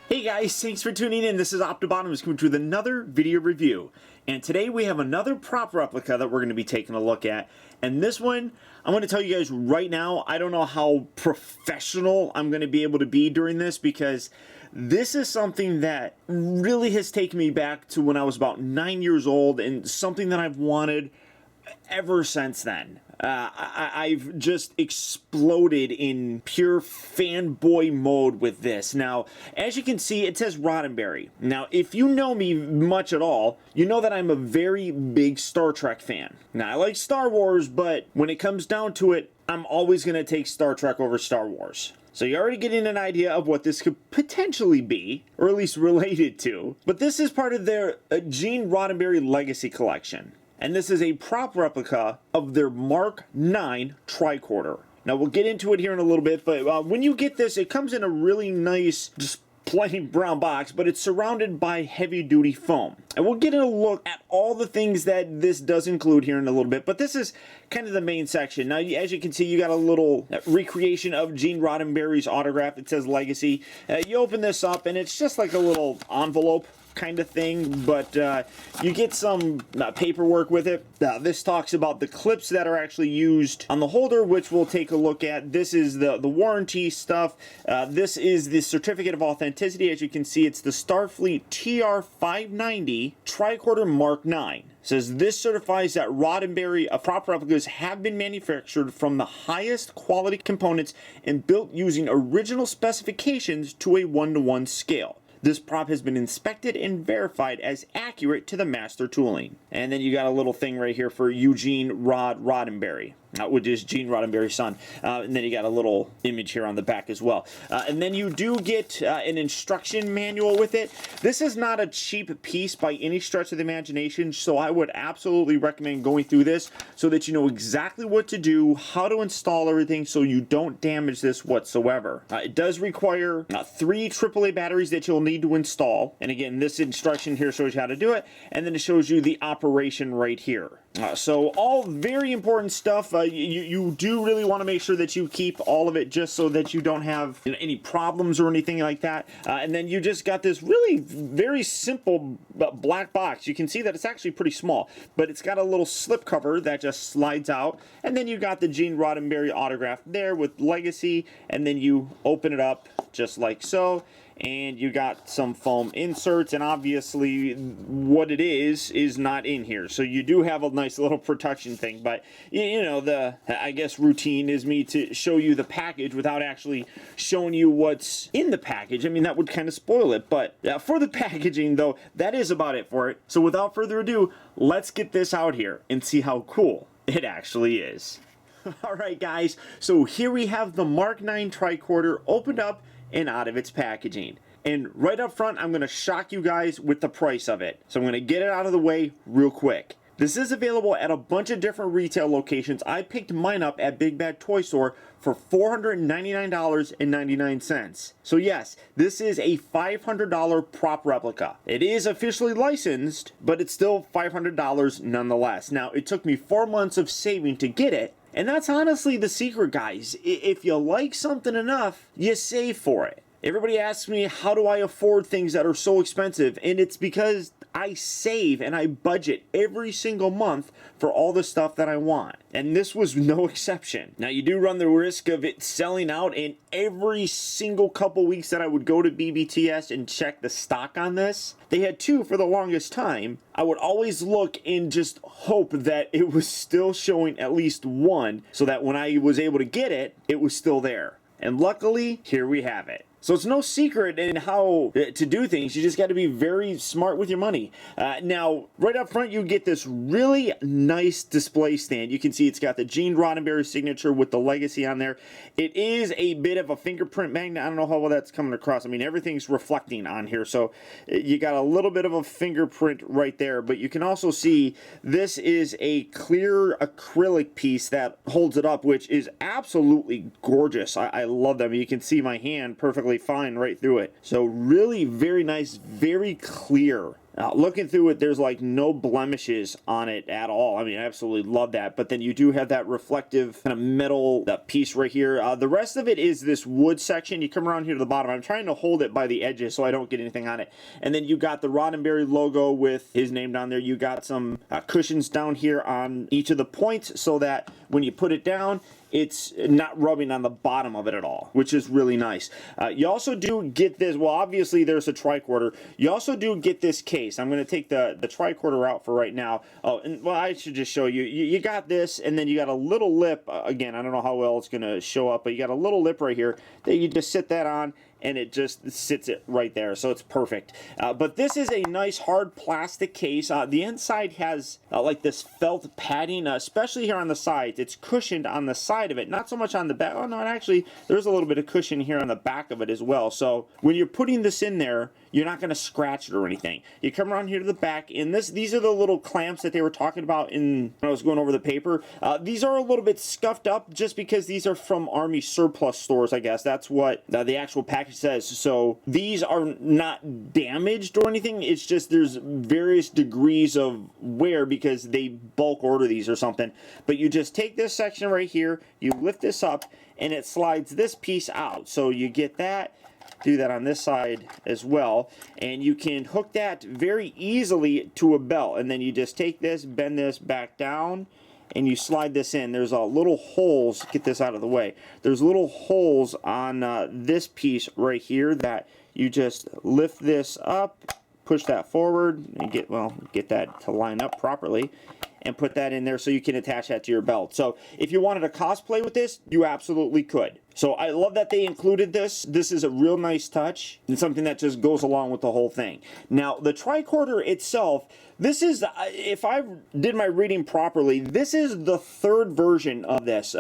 Hey guys, thanks for tuning in. This is Optibottom coming to with another video review. And today we have another prop replica that we're going to be taking a look at. And this one, I'm going to tell you guys right now, I don't know how professional I'm going to be able to be during this, because this is something that really has taken me back to when I was about 9 years old, and something that I've wanted ever since then. I've just exploded in pure fanboy mode with this. Now, as you can see, it says Roddenberry. Now, if you know me much at all, you know that I'm a very big Star Trek fan. Now, I like Star Wars, but when it comes down to it, I'm always going to take Star Trek over Star Wars. So you're already getting an idea of what this could potentially be, or at least related to. But this is part of their Gene Roddenberry Legacy Collection. And this is a prop replica of their Mark 9 tricorder. Now, we'll get into it here in a little bit, but when you get this, it comes in a really nice, just plain brown box, but it's surrounded by heavy-duty foam. And we'll get a look at all the things that this does include here in a little bit, but this is kind of the main section. Now, as you can see, you got a little recreation of Gene Roddenberry's autograph. It says Legacy. You open this up, and it's just like a little envelope kind of thing, but you get some paperwork with it. This talks about the clips that are actually used on the holder, which we'll take a look at. This is the warranty stuff. This is the certificate of authenticity. As you can see, it's the Starfleet TR-590 Tricorder Mark 9. It says this certifies that Roddenberry prop replicas have been manufactured from the highest quality components and built using original specifications to a 1-to-1 scale. This prop has been inspected and verified as accurate to the master tooling. And then you got a little thing right here for Eugene Roddenberry, which is Gene Roddenberry's son. And then you got a little image here on the back as well. And then you do get an instruction manual with it. This is not a cheap piece by any stretch of the imagination, so I would absolutely recommend going through this so that you know exactly what to do, how to install everything, so you don't damage this whatsoever. It does require 3 AAA batteries that you'll need to install. And again, this instruction here shows you how to do it, and then it shows you the operation right here. So all very important stuff. You do really want to make sure that you keep all of it, just so that you don't have any problems or anything like that. And then you just got this really very simple black box. You can see that it's actually pretty small, but it's got a little slip cover that just slides out. And then you got the Gene Roddenberry autograph there with Legacy, and then you open it up just like so. And you got some foam inserts, and obviously what it is not in here. So you do have a nice little protection thing, but you know, the, I guess, routine is me to show you the package without actually showing you what's in the package. I mean, that would kind of spoil it, but for the packaging though, that is about it for it. So without further ado, let's get this out here and see how cool it actually is. Alright guys, so here we have the Mark 9 tricorder opened up and out of its packaging. And right up front, I'm going to shock you guys with the price of it. So I'm going to get it out of the way real quick. This is available at a bunch of different retail locations. I picked mine up at Big Bad Toy Store for $499.99. So yes, this is a $500 prop replica. It is officially licensed, but it's still $500 nonetheless. Now, it took me 4 months of saving to get it. And that's honestly the secret, guys. If you like something enough, you save for it. Everybody asks me, how do I afford things that are so expensive? And it's because I save and I budget every single month for all the stuff that I want. And this was no exception. Now, you do run the risk of it selling out, and every single couple weeks that I would go to BBTS and check the stock on this, they had 2 for the longest time. I would always look and just hope that it was still showing at least 1, so that when I was able to get it, it was still there. And luckily, here we have it. So it's no secret in how to do things. You just got to be very smart with your money. Now, right up front, you get this really nice display stand. You can see it's got the Gene Roddenberry signature with the Legacy on there. It is a bit of a fingerprint magnet. I don't know how well that's coming across. I mean, everything's reflecting on here, so you got a little bit of a fingerprint right there. But you can also see this is a clear acrylic piece that holds it up, which is absolutely gorgeous. I love them. You can see my hand perfectly fine right through it. So really very nice, very clear Looking through it, there's like no blemishes on it at all. I mean, I absolutely love that. But then you do have that reflective kind of metal piece right here. The rest of it is this wood section. You come around here to the bottom. I'm trying to hold it by the edges so I don't get anything on it. And then you got the Roddenberry logo with his name down there. You got some cushions down here on each of the points so that when you put it down, it's not rubbing on the bottom of it at all, which is really nice. You also do get this, well, obviously there's a tricorder. You also do get this case. I'm going to take the tricorder out for right now. Oh, and well, I should just show you. You got this, and then you got a little lip. Again, I don't know how well it's going to show up, but you got a little lip right here that you just sit that on, and it just sits it right there, so it's perfect. But this is a nice hard plastic case. The inside has like this felt padding, especially here on the sides. It's cushioned on the side of it, not so much on the back. Oh no, actually there's a little bit of cushion here on the back of it as well. So when you're putting this in there, you're not going to scratch it or anything. You come around here to the back, and these are the little clamps that they were talking about when I was going over the paper. These are a little bit scuffed up just because these are from Army surplus stores, I guess. That's what the actual package says. So these are not damaged or anything. It's just there's various degrees of wear because they bulk order these or something. But you just take this section right here, you lift this up, and it slides this piece out. So you get that. Do that on this side as well, and you can hook that very easily to a belt, and then you just take this, bend this back down, and you slide this in. There's little holes, get this out of the way, there's little holes on this piece right here that you just lift this up, push that forward, and get that to line up properly, and put that in there so you can attach that to your belt. So if you wanted to cosplay with this, you absolutely could. So I love that they included this. This is a real nice touch and something that just goes along with the whole thing. Now, the tricorder itself, this is, if I did my reading properly, this is the third version of this.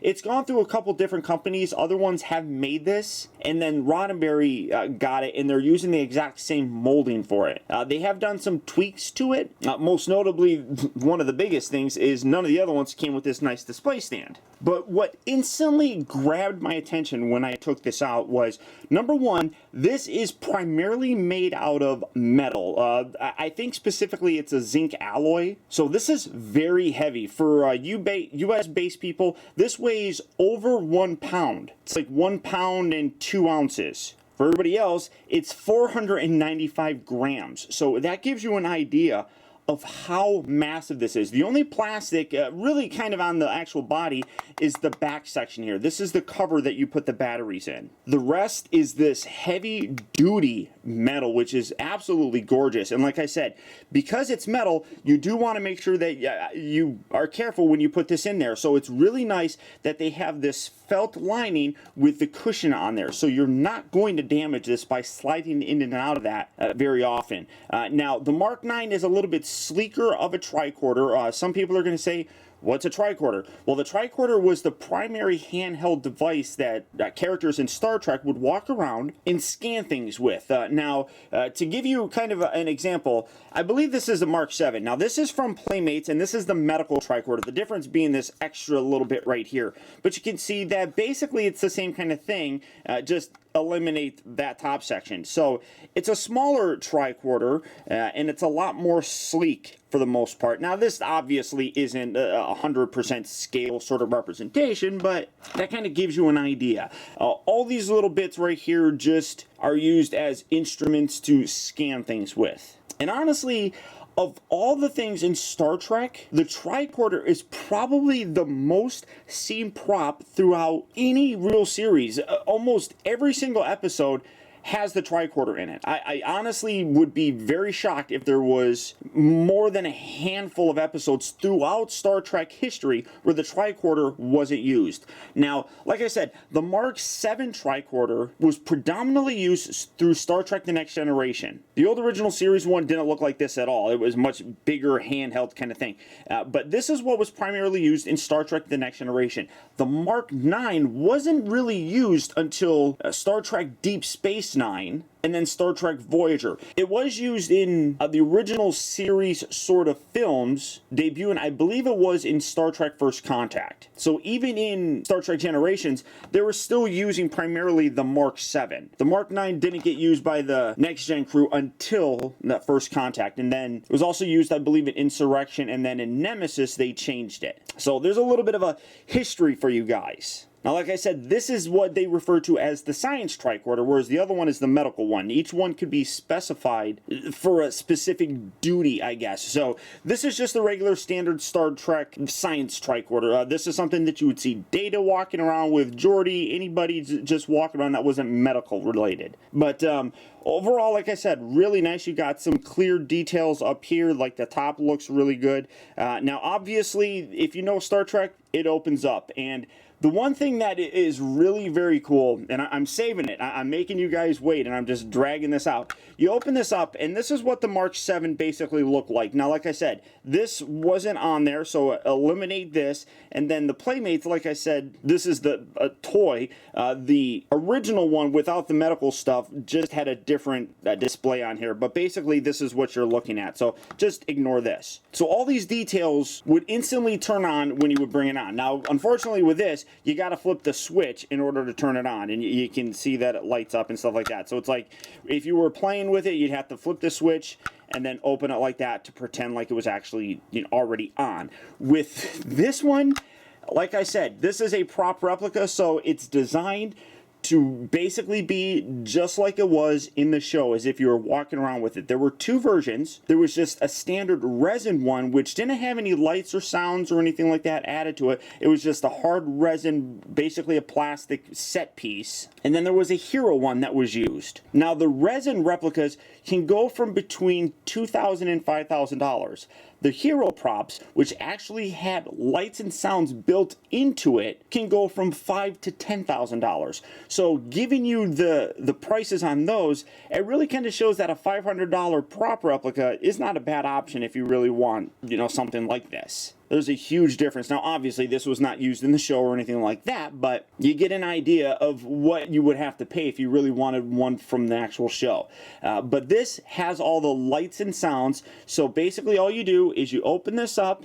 It's gone through a couple different companies. Other ones have made this, and then Roddenberry got it, and they're using the exact same molding for it. They have done some tweaks to it. Most notably, one of the biggest things is none of the other ones came with this nice display stand. But what instantly grabbed my attention when I took this out was, number one, this is primarily made out of metal. I think specifically it's a zinc alloy. So this is very heavy. For US-based people, this weighs over 1 pound. It's like 1 pound and 2 ounces. For everybody else, it's 495 grams. So that gives you an idea of how massive this is. The only plastic really kind of on the actual body is the back section here. This is the cover that you put the batteries in. The rest is this heavy duty metal, which is absolutely gorgeous. And like I said, because it's metal, you do want to make sure that you are careful when you put this in there. So it's really nice that they have this felt lining with the cushion on there. So you're not going to damage this by sliding in and out of that very often. Now, the Mark 9 is a little bit sleeker of a tricorder. Some people are going to say, what's a tricorder? Well, the tricorder was the primary handheld device that characters in Star Trek would walk around and scan things with. Now, to give you kind of an example, I believe this is a Mark 7. Now, this is from Playmates, and this is the medical tricorder. The difference being this extra little bit right here. But you can see that basically it's the same kind of thing, just eliminate that top section. So it's a smaller tricorder, and it's a lot more sleek for the most part. Now, this obviously isn't a 100% scale sort of representation, but that kind of gives you an idea. All these little bits right here just are used as instruments to scan things with. And honestly, of all the things in Star Trek, the tricorder is probably the most seen prop throughout any real series. Almost every single episode has the tricorder in it. I honestly would be very shocked if there was more than a handful of episodes throughout Star Trek history where the tricorder wasn't used. Now, like I said, the Mark 7 tricorder was predominantly used through Star Trek The Next Generation. The old original series one didn't look like this at all. It was much bigger, handheld kind of thing. But this is what was primarily used in Star Trek The Next Generation. The Mark 9 wasn't really used until Star Trek Deep Space DS9, and then Star Trek Voyager. It was used in the original series sort of films, debuting, I believe it was in Star Trek First Contact. So even in Star Trek Generations, they were still using primarily the Mark 7. The Mark 9 didn't get used by the Next Gen crew until that First Contact, and then it was also used, I believe, in Insurrection, and then in Nemesis they changed it. So there's a little bit of a history for you guys. Now, like I said, this is what they refer to as the science tricorder, whereas the other one is the medical one. Each one could be specified for a specific duty, I guess. So this is just the regular standard Star Trek science tricorder. This is something that you would see Data walking around with, Geordi, anybody just walking around that wasn't medical related. But overall, like I said, really nice. You got some clear details up here, like the top looks really good. Now, obviously, if you know Star Trek, it opens up, and the one thing that is really very cool, and I'm saving it, I'm making you guys wait, and I'm just dragging this out. You open this up, and this is what the Mark 7 basically looked like. Now, like I said, this wasn't on there, so eliminate this. And then the Playmates, like I said, this is the toy. The original one without the medical stuff just had a different display on here. But basically, this is what you're looking at. So just ignore this. So all these details would instantly turn on when you would bring it on. Now, unfortunately with this, you got to flip the switch in order to turn it on, and you can see that it lights up and stuff like that. So it's like if you were playing with it, you'd have to flip the switch and then open it like that to pretend like it was actually, you know, already on. With this one, like I said, this is a prop replica, so it's designed to basically be just like it was in the show, as if you were walking around with it. There were two versions. There was just a standard resin one, which didn't have any lights or sounds or anything like that added to it. It was just a hard resin, basically a plastic set piece. And then there was a hero one that was used. Now, the resin replicas can go from between $2,000 and $5,000. The hero props, which actually had lights and sounds built into it, can go from $5,000 to $10,000. So giving you the prices on those, it really kind of shows that a $500 prop replica is not a bad option if you really want, you know, something like this. There's a huge difference. Now, obviously, this was not used in the show or anything like that, but you get an idea of what you would have to pay if you really wanted one from the actual show. But this has all the lights and sounds, so basically all you do is you open this up,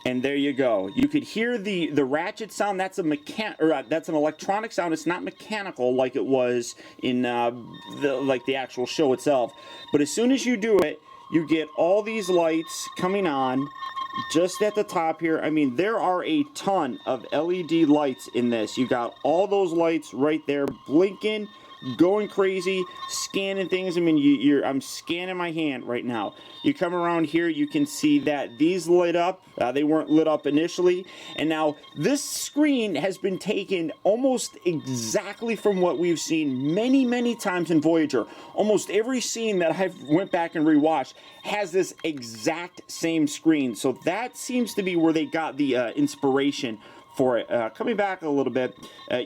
and there you go. You could hear the ratchet sound. That's that's an electronic sound. It's not mechanical like it was in the actual show itself. But as soon as you do it, you get all these lights coming on just at the top here. I mean, there are a ton of LED lights in this. You got all those lights right there blinking, going crazy, scanning things. I mean, I'm scanning my hand right now. You come around here, you can see that these lit up. They weren't lit up initially. And now this screen has been taken almost exactly from what we've seen many, many times in Voyager. Almost every scene that I've went back and rewatched has this exact same screen. So that seems to be where they got the inspiration for it. Coming back a little bit,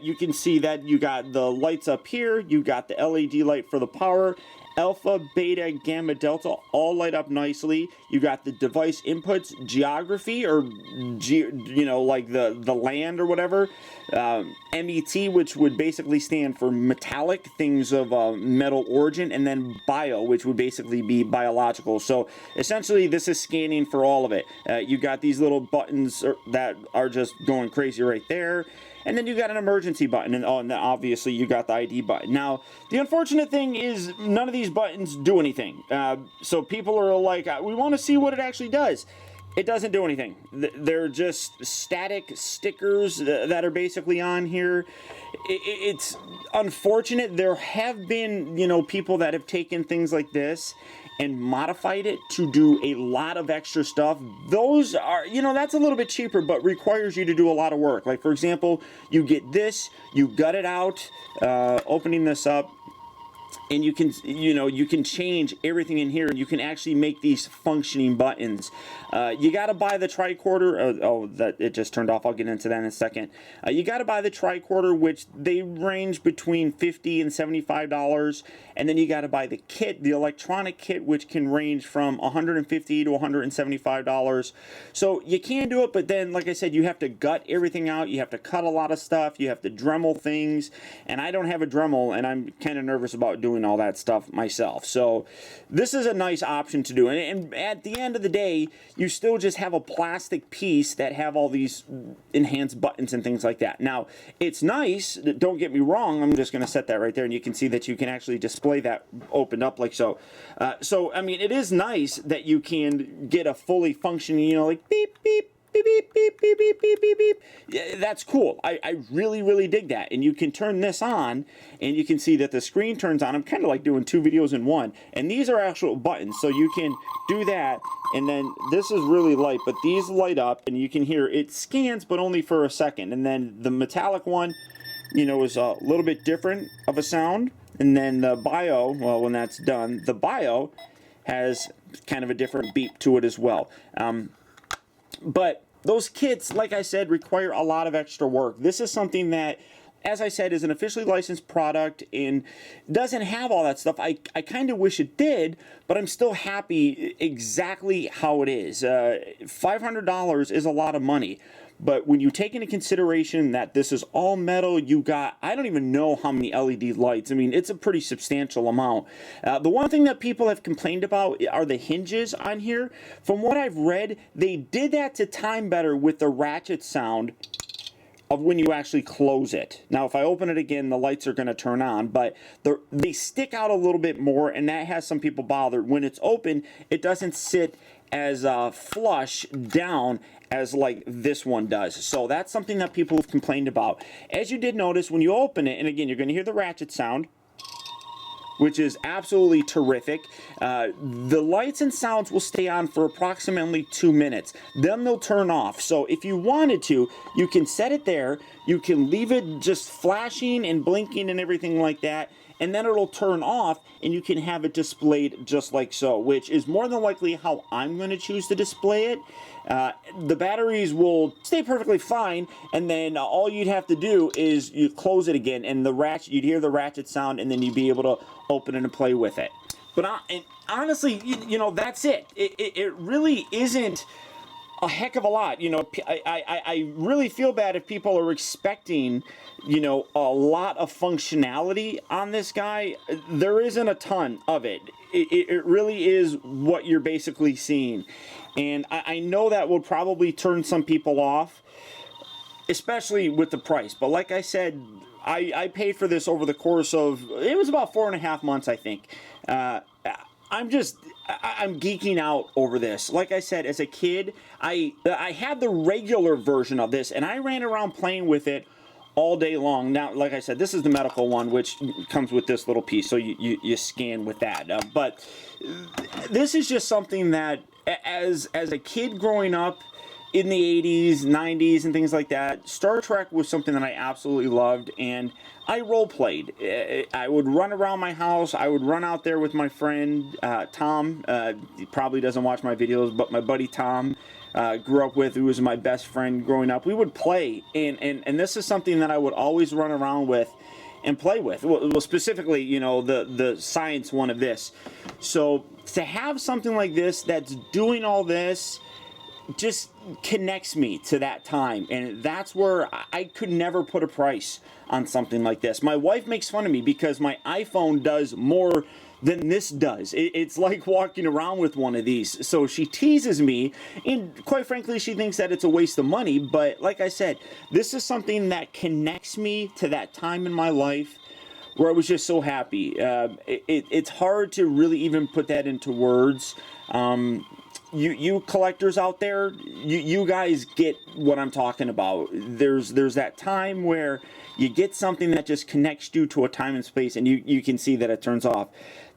you can see that you got the lights up here, you got the LED light for the power, alpha, beta, gamma, delta, all light up nicely. You got the device inputs, geography, or like the land or whatever. MET, which would basically stand for metallic, things of metal origin, and then bio, which would basically be biological. So essentially, this is scanning for all of it. You got these little buttons that are just going crazy right there. And then you got an emergency button, and obviously you got the ID button. Now, the unfortunate thing is none of these buttons do anything. So people are like, we want to see what it actually does. It doesn't do anything. They're just static stickers that are basically on here. It's unfortunate. There have been, people that have taken things like this and modified it to do a lot of extra stuff. Those are, that's a little bit cheaper, but requires you to do a lot of work. Like, for example, you get this, you gut it out, opening this up, and you can, you can change everything in here, and you can actually make these functioning buttons. You got to buy the tricorder. Oh, that it just turned off. I'll get into that in a second. You got to buy the tricorder, which they range between $50 and $75, and then you got to buy the kit, the electronic kit, which can range from $150 to $175. So you can do it, but then, like I said, you have to gut everything out. You have to cut a lot of stuff. You have to Dremel things, and I don't have a Dremel, and I'm kind of nervous about doing all that stuff myself. So this is a nice option to do, and at the end of the day, you still just have a plastic piece that have all these enhanced buttons and things like that. Now, it's nice, don't get me wrong. I'm just going to set that right there, and you can see that you can actually display that opened up like so. So I mean, it is nice that you can get a fully functioning, like beep beep beep beep beep beep beep beep beep beep. Yeah, that's cool. I really dig that. And you can turn this on, and you can see that the screen turns on. I'm kind of like doing two videos in one. And these are actual buttons, so you can do that. And then this is really light, but these light up, and you can hear it scans, but only for a second. And then the metallic one, is a little bit different of a sound. And then the bio, well, when that's done, the bio has kind of a different beep to it as well. But those kits, like I said, require a lot of extra work. This is something that, as I said, is an officially licensed product and doesn't have all that stuff. I kind of wish it did, but I'm still happy exactly how it is. $500 is a lot of money. But when you take into consideration that this is all metal, you got, I don't even know how many LED lights. I mean, it's a pretty substantial amount. The one thing that people have complained about are the hinges on here. From what I've read, they did that to time better with the ratchet sound of when you actually close it. Now, if I open it again, the lights are going to turn on, but they stick out a little bit more, and that has some people bothered. When it's open, it doesn't sit as flush down as like this one does. So that's something that people have complained about. As you did notice, when you open it, and again, you're going to hear the ratchet sound, which is absolutely terrific. The lights and sounds will stay on for approximately 2 minutes. Then they'll turn off. So if you wanted to, you can set it there. You can leave it just flashing and blinking and everything like that. And then it'll turn off, and you can have it displayed just like so, which is more than likely how I'm going to choose to display it. The batteries will stay perfectly fine, and then all you'd have to do is you close it again, and you'd hear the ratchet sound, and then you'd be able to open it and play with it. But honestly, that's it. It really isn't a heck of a lot. I really feel bad if people are expecting, a lot of functionality on this guy. There isn't a ton of it. It really is what you're basically seeing. And I know that will probably turn some people off, especially with the price. But like I said, I paid for this over the course of, it was about 4.5 months, I think. I'm geeking out over this. Like I said, as a kid, I had the regular version of this, and I ran around playing with it all day long. Now, like I said, this is the medical one, which comes with this little piece, so you scan with that. But this is just something that, as a kid growing up in the 80s, 90s, and things like that, Star Trek was something that I absolutely loved, and I role-played. I would run around my house. I would run out there with my friend, Tom. He probably doesn't watch my videos, but my buddy Tom, grew up with, who was my best friend growing up. We would play, and this is something that I would always run around with and play with. Well, specifically, the science one of this. So to have something like this that's doing all this just connects me to that time, and that's where I could never put a price on something like this. My wife makes fun of me because my iPhone does more than this does. It's like walking around with one of these. So she teases me, and quite frankly, she thinks that it's a waste of money. But like I said, this is something that connects me to that time in my life where I was just so happy. It's hard to really even put that into words. You collectors out there, you guys get what I'm talking about. There's that time where you get something that just connects you to a time and space, and you can see that it turns off.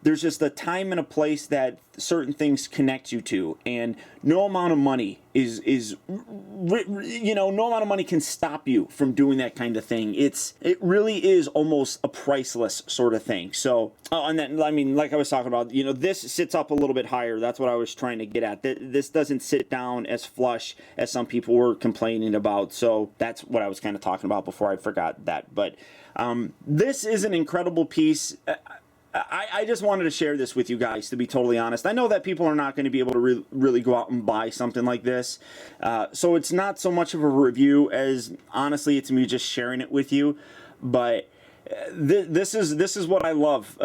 there's just a time and a place that certain things connect you to, and no amount of money no amount of money can stop you from doing that kind of thing. It really is almost a priceless sort of thing. So, and then, I mean, like I was talking about, this sits up a little bit higher. That's what I was trying to get at. This doesn't sit down as flush as some people were complaining about. So that's what I was kind of talking about before I forgot that. But this is an incredible piece. I just wanted to share this with you guys, to be totally honest. I know that people are not going to be able to really go out and buy something like this. So it's not so much of a review as, honestly, it's me just sharing it with you. But this is what I love.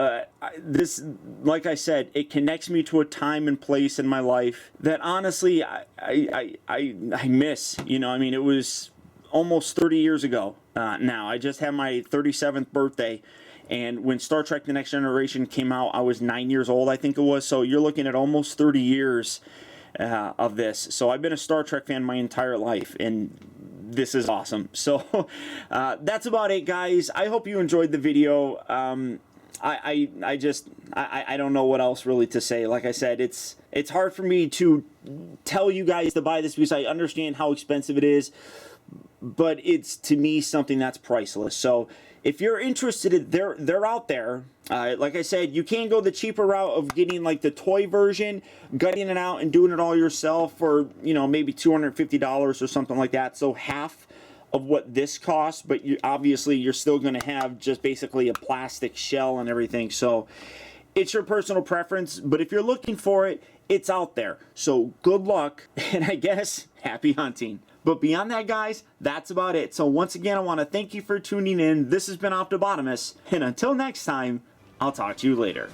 This, like I said, it connects me to a time and place in my life that, honestly, I miss. I mean, it was almost 30 years ago now. I just had my 37th birthday. And when Star Trek The Next Generation came out, I was 9 years old, I think it was. So you're looking at almost 30 years of this. So I've been a Star Trek fan my entire life, and this is awesome. So that's about it, guys. I hope you enjoyed the video. I don't know what else really to say. Like I said, it's hard for me to tell you guys to buy this because I understand how expensive it is. But it's, to me, something that's priceless. So if you're interested, they're out there. Like I said, you can go the cheaper route of getting like the toy version, gutting it out and doing it all yourself for, maybe $250 or something like that. So half of what this costs, but obviously you're still going to have just basically a plastic shell and everything. So it's your personal preference, but if you're looking for it, it's out there. So good luck, and I guess happy hunting. But beyond that, guys, that's about it. So once again, I want to thank you for tuning in. This has been Optibotimus, and until next time, I'll talk to you later.